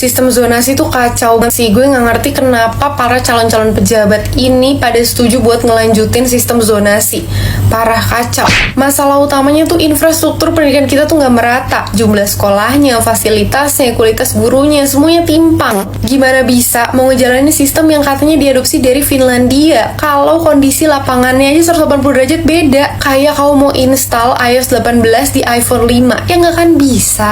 Sistem zonasi tuh kacau banget sih. Gue nggak ngerti kenapa para calon-calon pejabat ini pada setuju buat ngelanjutin sistem zonasi. Parah, kacau. Masalah utamanya tuh infrastruktur pendidikan kita tuh nggak merata. Jumlah sekolahnya, fasilitasnya, kualitas gurunya, semuanya timpang. Gimana bisa mau ngejalanin sistem yang katanya diadopsi dari Finlandia kalau kondisi lapangannya aja 180 derajat beda? Kayak kau mau install iOS 18 di iPhone 5, ya nggak kan bisa.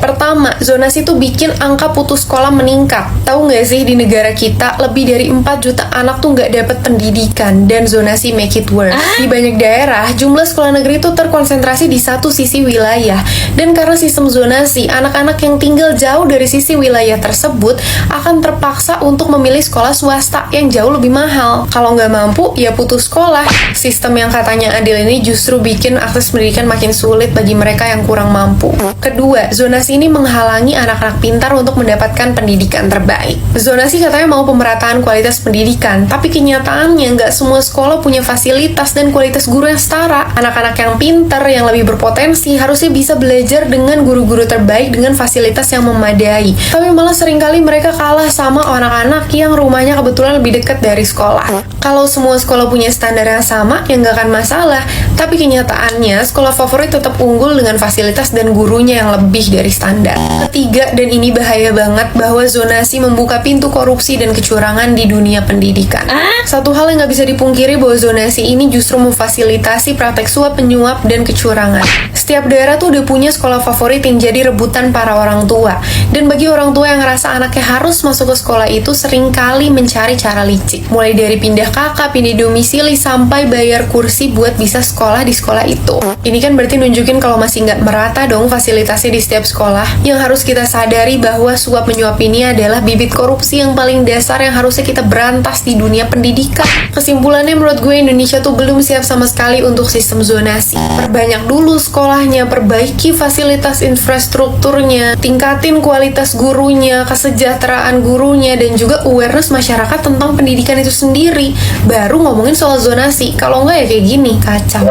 Pertama, zonasi tuh bikin angka putus sekolah meningkat. Tahu nggak sih, di negara kita lebih dari 4 juta anak tuh nggak dapat pendidikan, dan zonasi make it worse. Di banyak daerah, jumlah sekolah negeri tuh terkonsentrasi di satu sisi wilayah, dan karena sistem zonasi, anak-anak yang tinggal jauh dari sisi wilayah tersebut akan terpaksa untuk memilih sekolah swasta yang jauh lebih mahal. Kalau nggak mampu, ya putus sekolah. Sistem yang katanya adil ini justru bikin akses pendidikan makin sulit bagi mereka yang kurang mampu. Kedua, zonasi ini menghalangi anak-anak pintar untuk mendapatkan pendidikan terbaik. Zonasi katanya mau pemerataan kualitas pendidikan, tapi kenyataannya nggak semua sekolah punya fasilitas dan kualitas guru yang setara. Anak-anak yang pintar, yang lebih berpotensi, harusnya bisa belajar dengan guru-guru terbaik dengan fasilitas yang memadai. Tapi malah seringkali mereka kalah sama anak-anak yang rumahnya kebetulan lebih dekat dari sekolah. Kalau semua sekolah punya standar yang sama, ya nggak akan masalah. Tapi kenyataannya, sekolah favorit tetap unggul dengan fasilitas dan gurunya yang lebih dari standar. Ketiga, dan ini bahaya banget, bahwa zonasi membuka pintu korupsi dan kecurangan di dunia pendidikan. Satu hal yang nggak bisa dipungkiri bahwa zonasi ini justru memfasilitasi praktek suap, penyuap, dan kecurangan. Setiap daerah tuh udah punya sekolah favorit yang jadi rebutan para orang tua. Dan bagi orang tua yang ngerasa anaknya harus masuk ke sekolah itu, seringkali mencari cara licik. Mulai dari pindah kakak, pindah domisili, sampai bayar kursi buat bisa sekolah di sekolah itu. Ini kan berarti nunjukin kalau masih nggak merata dong fasilitasnya di setiap sekolah. Yang harus kita sadari bahwa suap menyuap ini adalah bibit korupsi yang paling dasar yang harusnya kita berantas di dunia pendidikan. Kesimpulannya, menurut gue Indonesia tuh belum siap sama sekali untuk sistem zonasi. Perbanyak dulu sekolahnya, perbaiki fasilitas infrastrukturnya, tingkatin kualitas gurunya, kesejahteraan gurunya, dan juga awareness masyarakat tentang pendidikan itu sendiri. Baru ngomongin soal zonasi. Kalau nggak ya kayak gini, kacau.